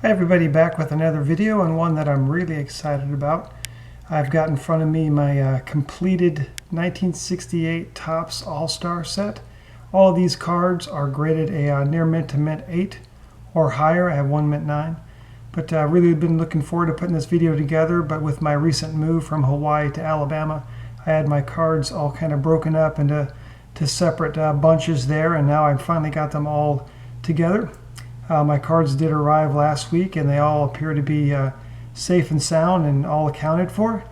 Hi everybody, back with another video, and one that I'm really excited about. I've got in front of me my completed 1968 Topps All-Star set. All of these cards are graded a near mint to mint 8 or higher. I have one mint 9. But really been looking forward to putting this video together, but with my recent move from Hawaii to Alabama, I had my cards all kind of broken up into separate bunches there, and now I've finally got them all together. My cards did arrive last week, and they all appear to be safe and sound and all accounted for.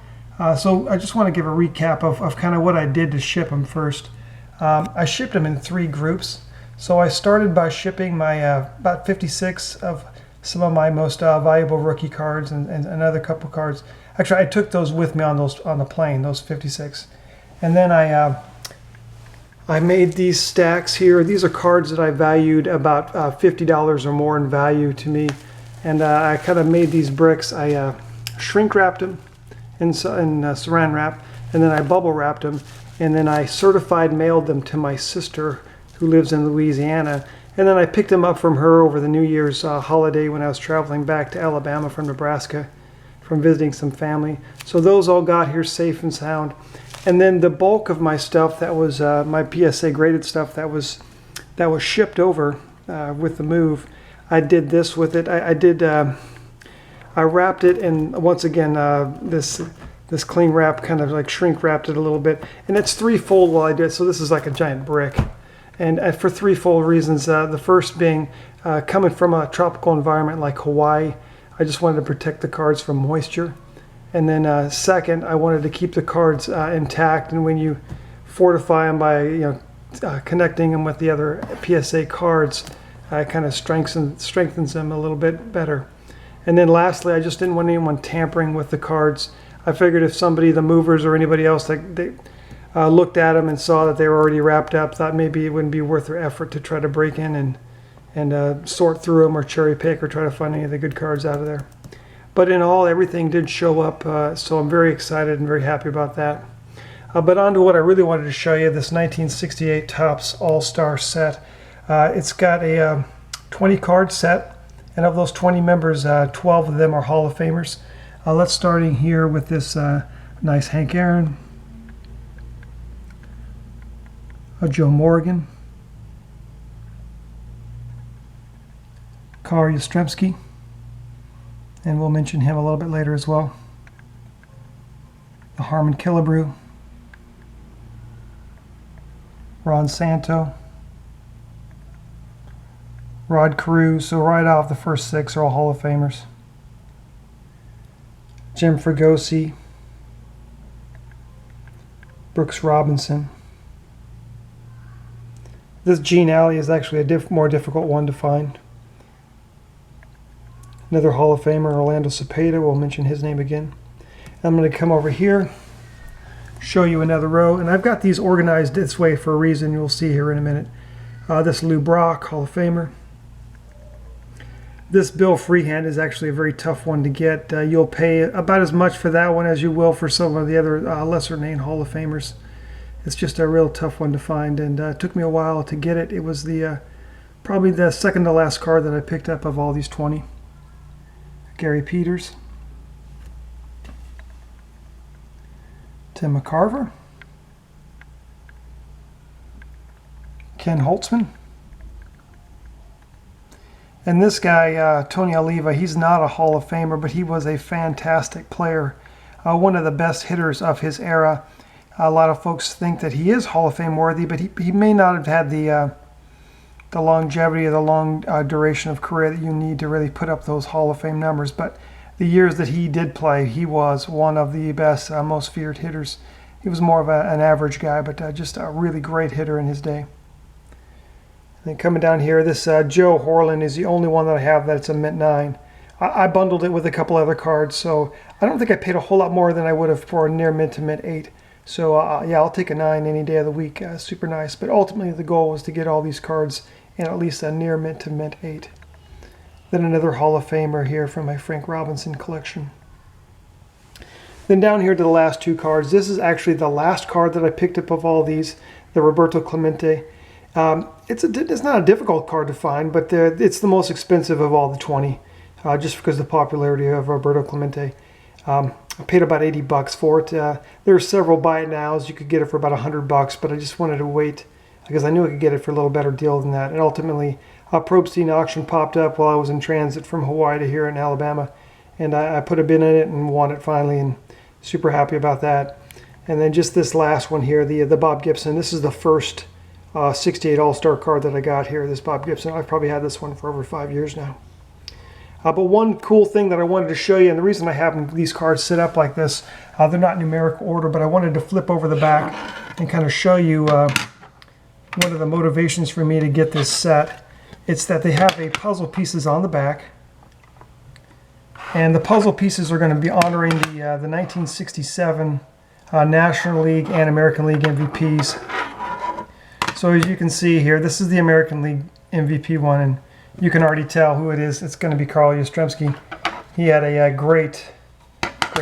So I just want to give a recap of kind of what I did to ship them first. I shipped them in 3 groups. So I started by shipping my about 56 of some of my most valuable rookie cards and another couple cards. Actually, I took those with me on the plane, those 56. And then I made these stacks here. These are cards that I valued about $50 or more in value to me. And I kind of made these bricks. I shrink wrapped them in saran wrap, and then I bubble wrapped them, and then I certified mailed them to my sister who lives in Louisiana. And then I picked them up from her over the New Year's holiday when I was traveling back to Alabama from Nebraska from visiting some family. So those all got here safe and sound. And then the bulk of my stuff, that was my PSA graded stuff that was shipped over with the move. I did this with it. I wrapped it in, once again, this cling wrap, kind of like shrink wrapped it a little bit. And it's threefold while I did it, so this is like a giant brick. And for threefold reasons. The first being coming from a tropical environment like Hawaii, I just wanted to protect the cards from moisture. And then second, I wanted to keep the cards intact, and when you fortify them by connecting them with the other PSA cards, it kind of strengthens them a little bit better. And then lastly, I just didn't want anyone tampering with the cards. I figured if somebody, the movers or anybody else, they looked at them and saw that they were already wrapped up, thought maybe it wouldn't be worth their effort to try to break in and sort through them or cherry pick or try to find any of the good cards out of there. But in all, everything did show up, so I'm very excited and very happy about that. But on to what I really wanted to show you, this 1968 Topps All-Star set. It's got a 20-card set, and of those 20 members, 12 of them are Hall of Famers. Let's start in here with this nice Hank Aaron, a Joe Morgan, Carl Yastrzemski, and we'll mention him a little bit later as well. The Harmon Killebrew, Ron Santo, Rod Carew. So right off, the first 6 are all Hall of Famers. Jim Fregosi, Brooks Robinson. This Gene Alley is actually a more difficult one to find. Another Hall of Famer, Orlando Cepeda. We'll mention his name again. I'm going to come over here, show you another row, and I've got these organized this way for a reason you'll see here in a minute. This Lou Brock, Hall of Famer. This Bill Freehand is actually a very tough one to get. You'll pay about as much for that one as you will for some of the other lesser named Hall of Famers. It's just a real tough one to find, and it took me a while to get it. It was probably the second to last card that I picked up of all these 20. Gary Peters, Tim McCarver, Ken Holtzman, and this guy, Tony Oliva, he's not a Hall of Famer, but he was a fantastic player, one of the best hitters of his era. A lot of folks think that he is Hall of Fame worthy, but he may not have had the longevity or the long duration of career that you need to really put up those Hall of Fame numbers. But the years that he did play, he was one of the best, most feared hitters. He was more of an average guy, but just a really great hitter in his day. And then coming down here, this Joe Horland is the only one that I have that's a mint 9. I bundled it with a couple other cards, so I don't think I paid a whole lot more than I would have for a near mint to mint 8. So yeah, I'll take a 9 any day of the week. Super nice. But ultimately the goal was to get all these cards in at least a near mint to mint 8. Then another Hall of Famer here from my Frank Robinson collection. Then down here to the last 2 cards. This is actually the last card that I picked up of all these, the Roberto Clemente. It's not a difficult card to find, but it's the most expensive of all the 20. just because of the popularity of Roberto Clemente. I paid about 80 bucks for it. There are several buy it nows. You could get it for about 100 bucks, but I just wanted to wait because I knew I could get it for a little better deal than that. And ultimately, a Probstein auction popped up while I was in transit from Hawaii to here in Alabama, and I put a bid in it and won it finally, and super happy about that. And then just this last one here, the Bob Gibson. This is the first 68 All-Star card that I got here, this Bob Gibson. I've probably had this one for over 5 years now. But one cool thing that I wanted to show you, and the reason I have these cards set up like this, they're not numerical order, but I wanted to flip over the back and kind of show you one of the motivations for me to get this set. It's that they have a puzzle pieces on the back, and the puzzle pieces are going to be honoring the 1967 National League and American League MVPs. So as you can see here, this is the American League MVP one, and you can already tell who it is. It's going to be Carl Yastrzemski. He had a great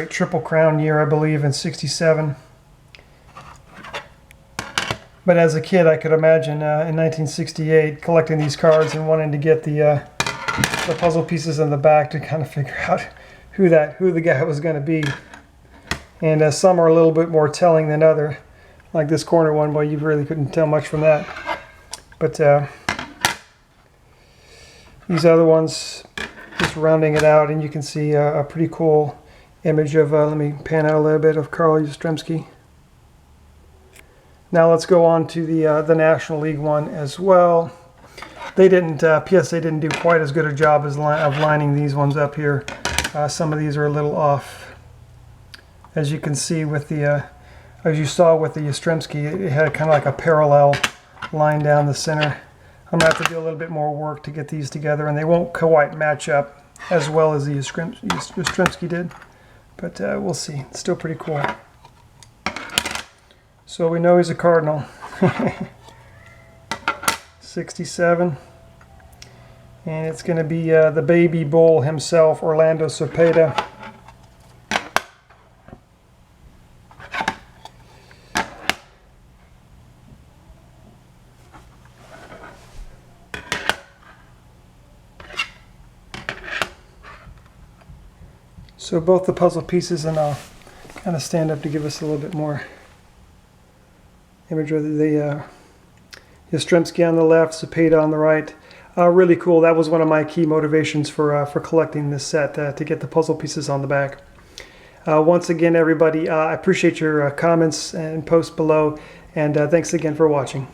Triple Crown year, I believe, in '67. But as a kid, I could imagine in 1968 collecting these cards and wanting to get the puzzle pieces in the back to kind of figure out who the guy was going to be. And some are a little bit more telling than other, like this corner one. Well, you really couldn't tell much from that. But these other ones, just rounding it out, and you can see a pretty cool image of, let me pan out a little bit, of Carl Yastrzemski. Now let's go on to the National League one as well. They didn't, PSA didn't do quite as good a job as of lining these ones up here. Some of these are a little off. As you can see with the, as you saw with the Yastrzemski, it had kind of like a parallel line down the center. I'm going to have to do a little bit more work to get these together, and they won't quite match up as well as the Yastrzemski did. But we'll see. It's still pretty cool. So we know he's a Cardinal. 67. And it's going to be the baby bull himself, Orlando Cepeda. So both the puzzle pieces, and I'll kind of stand up to give us a little bit more image of the Yastrzemski on the left, Cepeda on the right. Really cool. That was one of my key motivations for collecting this set, to get the puzzle pieces on the back. Once again, everybody, I appreciate your comments and posts below, and thanks again for watching.